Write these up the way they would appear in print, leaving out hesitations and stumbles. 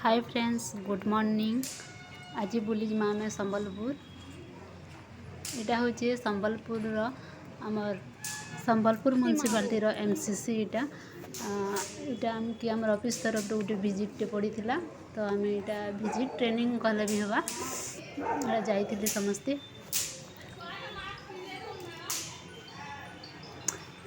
Hi friends good morning. आज बुली आम संबलपुर। यहाँ हूँ संबलपुर आमर संबलपुर म्यूनिसिपालिटी MCC यहाँ कि आम ऑफिस तरफ गोटे विजिट पड़ी तो आम यहाँ विजिट ट्रेनिंग कले भी हवा जाइए समस्ते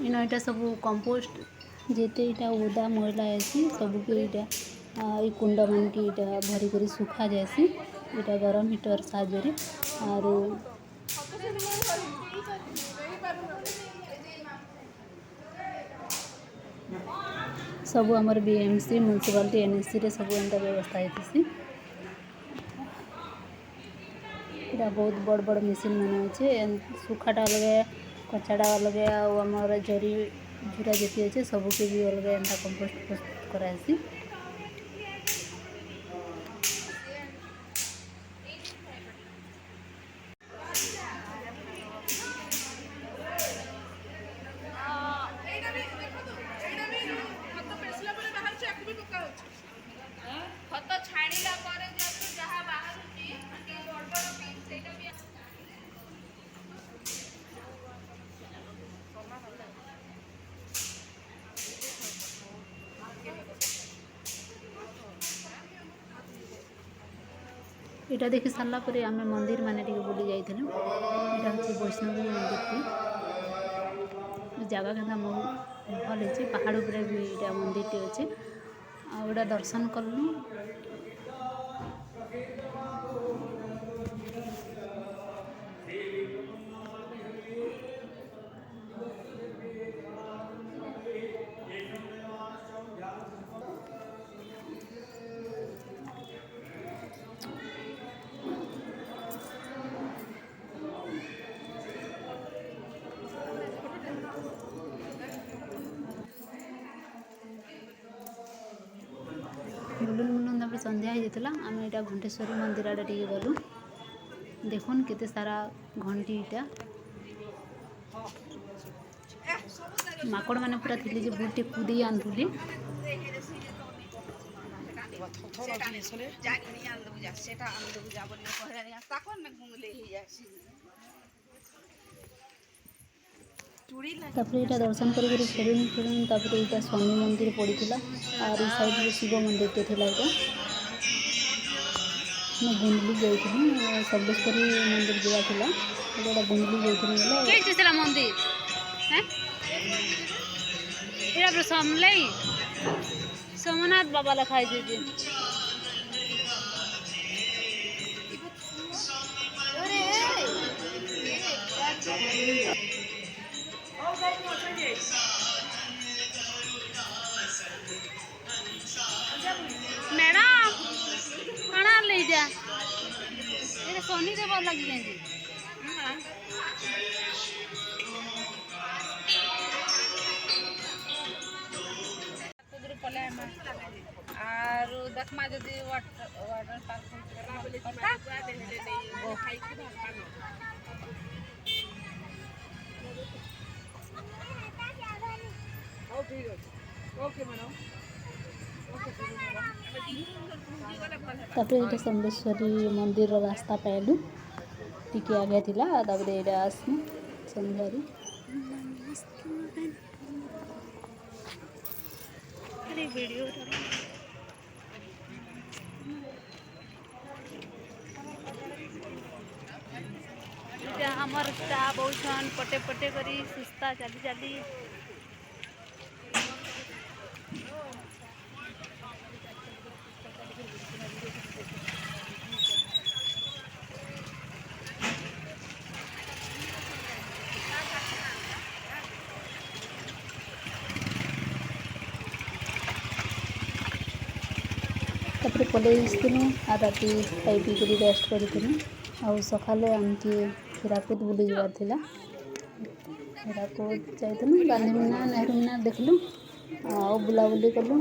इन यहाँ सब कंपोस्ट जेते यहाँ ओदा मैला ऐसी सबको यहाँ ये कुंड मान की यहाँ भरी कर सुखा जाएसी यहाँ गरम हीटर साहाय्य आरो सब आमर BMC म्यूनिसिपालिटी NSC रे सब एंता व्यवस्था होती। यहाँ बहुत बड़ बड़ मशीन मैंने अच्छे सुखाटा अलग कचाटा अलग आमर जरी झुरा जी अच्छे सबके भी अलग एंता कंपोस्ट प्रस्तुत करासी। यहाँ देखी सारा पर आम मंदिर माने बुली जाइलु। यहाँ हूँ वैष्णवी मंदिर जगह क्या भल है पहाड़ पर भी यहाँ मंदिर अच्छे आटा दर्शन कलु। बुलुन बुलुन तब संध्या हो जाता आम यहाँ घंटेश्वरी मंदिर आड़े टे गलु देखुन केते सारा घंटी इटा माकड़ मैंने पूरा थी जे बुटे कूदे आनुली तापर यहाँ दर्शन कर फेरुन यहाँ स्वामी मंदिर पड़ता और इस साइड में शिव मंदिर टे थी यहाँ मैं गुंडली जाइए समलेश्वरी मंदिर जावा था गुंडली जाइए मंदिर समलई सोमनाथ बाबा लिखाई दीजिए। मैडम कणा ले जा ये सोनी के बोल लगी जाएंगे आरो देखमा जदी वाटर पार्क तापर समलेश्वरी मंदिर रास्ता पाइलु टिके आगे थिला तापर एटा आसनु संध्यारी वीडियो हमर चा बहुछन पटे पटे करी सुस्ता चली चली तापर पलैनु आ राति खाई पी कर रेस्ट करूँ सकाले आमके हिराकुद बुली जावार थिला हिराकुद जाइलु गांधी मीनार नेहरू मीनार देखलु आ बुलाबुली कलु।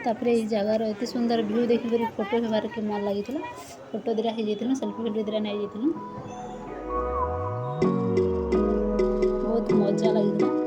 तापर ये जगार एत सुंदर व्यू देखिक फोटो हेबार के मन लगी फोटो दिरा हो जाइए सेल्फी वीडियो दिरा नहीं जाइए बहुत मजा लगी।